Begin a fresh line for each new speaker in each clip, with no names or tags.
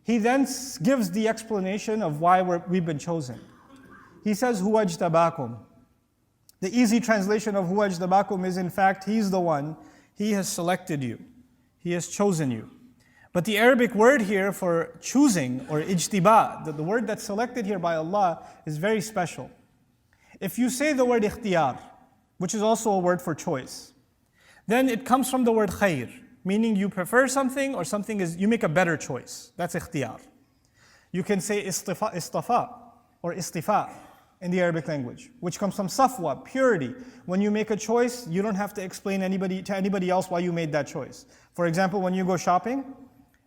He then gives the explanation of why we've been chosen. He says, "Huwa ijtabakum." The easy translation of "Huwa ijtabakum" is in fact, He's the one, He has selected you. He has chosen you. But the Arabic word here for choosing, or ijtiba, the word that's selected here by Allah is very special. If you say the word ikhtiyar, which is also a word for choice, then it comes from the word khair, meaning you prefer something or something is, you make a better choice. That's ikhtiyar. You can say istafa or istifa in the Arabic language, which comes from safwa, purity. When you make a choice, you don't have to explain to anybody else why you made that choice. For example, when you go shopping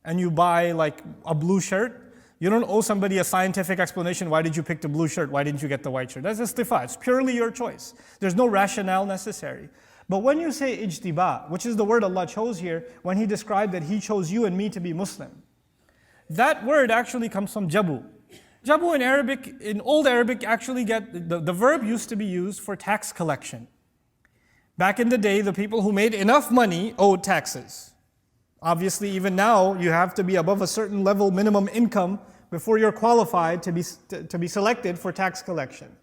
and you buy like a blue shirt, you don't owe somebody a scientific explanation, why did you pick the blue shirt, why didn't you get the white shirt? That's istifa, it's purely your choice. There's no rationale necessary. But when you say ijtiba, which is the word Allah chose here, when He described that He chose you and me to be Muslim, that word actually comes from jabu. Jabu in Arabic, in Old Arabic, actually the verb used to be used for tax collection. Back in the day, the people who made enough money owed taxes. Obviously, even now, you have to be above a certain level minimum income before you're qualified to be selected for tax collection.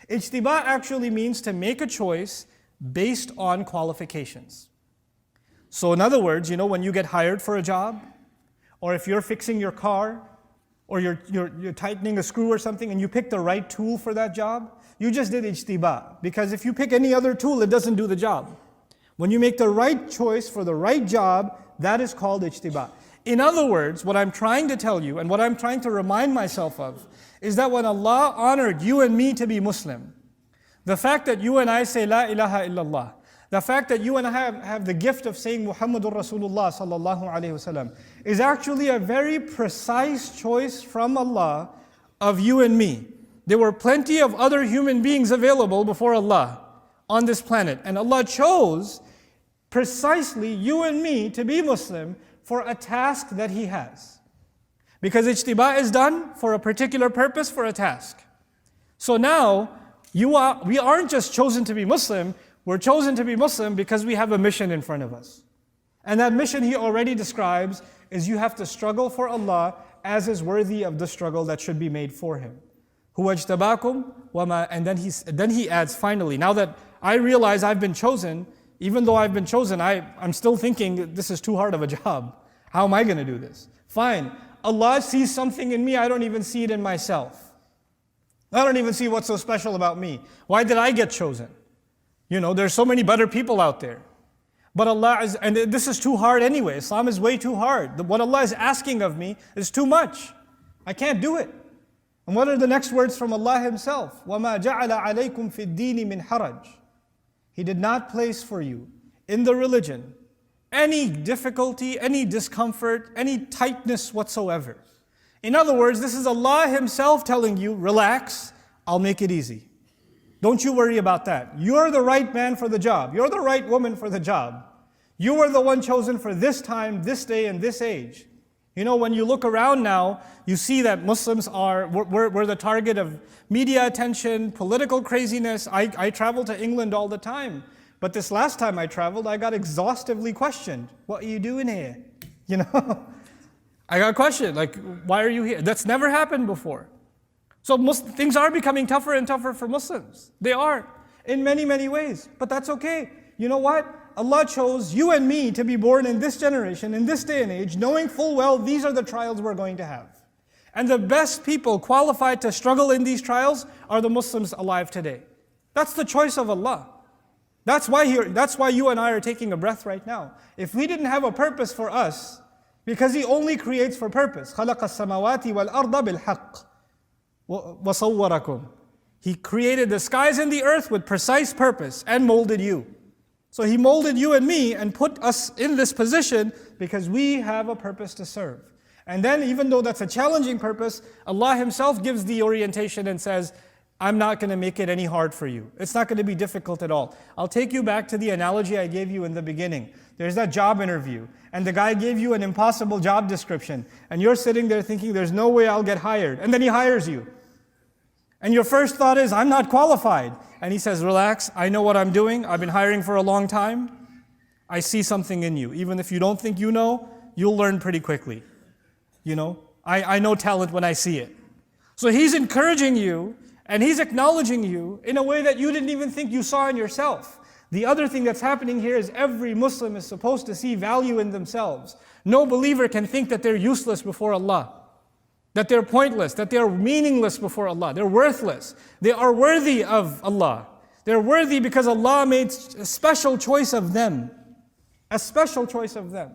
Ijtiba actually means to make a choice based on qualifications. So in other words, when you get hired for a job, or if you're fixing your car, or you're tightening a screw or something and you pick the right tool for that job, you just did ijtiba. Because if you pick any other tool, it doesn't do the job. When you make the right choice for the right job, that is called ijtiba. In other words, what I'm trying to tell you and what I'm trying to remind myself of is that when Allah honored you and me to be Muslim, the fact that you and I say La ilaha illallah, the fact that you and I have the gift of saying Muhammadur Rasulullah sallallahu alayhi wasallam is actually a very precise choice from Allah of you and me. There were plenty of other human beings available before Allah on this planet, and Allah chose precisely you and me to be Muslim for a task that He has. Because ijtiba is done for a particular purpose, for a task. So now, we aren't just chosen to be Muslim, we're chosen to be Muslim because we have a mission in front of us. And that mission He already describes is you have to struggle for Allah as is worthy of the struggle that should be made for Him. Huwa ijtabakum wama, and then he adds finally, now that I realize I've been chosen, even though I've been chosen, I'm still thinking this is too hard of a job. How am I going to do this? Fine, Allah sees something in me, I don't even see it in myself. I don't even see what's so special about me. Why did I get chosen? There's so many better people out there. But and this is too hard anyway. Islam is way too hard. What Allah is asking of me is too much. I can't do it. And what are the next words from Allah Himself? وَمَا جَعَلَ عَلَيْكُمْ فِي الدِّينِ مِنْ حَرَجٍ. He did not place for you in the religion any difficulty, any discomfort, any tightness whatsoever. In other words, this is Allah Himself telling you, relax, I'll make it easy. Don't you worry about that. You're the right man for the job. You're the right woman for the job. You were the one chosen for this time, this day, and this age. When you look around now, you see that Muslims we're the target of media attention, political craziness. I travel to England all the time. But this last time I traveled, I got exhaustively questioned. What are you doing here? I got questioned, like, why are you here? That's never happened before. So things are becoming tougher and tougher for Muslims. They are, in many, many ways. But that's okay. You know what? Allah chose you and me to be born in this generation, in this day and age, knowing full well these are the trials we're going to have. And the best people qualified to struggle in these trials are the Muslims alive today. That's the choice of Allah. That's why you and I are taking a breath right now. If we didn't have a purpose for us, because He only creates for purpose. خَلَقَ السَّمَاوَاتِ وَالْأَرْضَ بِالْحَقِّ وَصَوَّرَكُمْ. He created the skies and the earth with precise purpose and molded you. So He molded you and me and put us in this position because we have a purpose to serve. And then even though that's a challenging purpose, Allah Himself gives the orientation and says, I'm not going to make it any hard for you. It's not going to be difficult at all. I'll take you back to the analogy I gave you in the beginning. There's that job interview, and the guy gave you an impossible job description, and you're sitting there thinking, there's no way I'll get hired. And then he hires you. And your first thought is, I'm not qualified. And he says, relax, I know what I'm doing. I've been hiring for a long time. I see something in you. Even if you don't think you know, you'll learn pretty quickly. I know talent when I see it. So he's encouraging you and he's acknowledging you in a way that you didn't even think you saw in yourself. The other thing that's happening here is every Muslim is supposed to see value in themselves. No believer can think that they're useless before Allah, that they're pointless, that they're meaningless before Allah. They're worthless. They are worthy of Allah. They're worthy because Allah made a special choice of them. A special choice of them.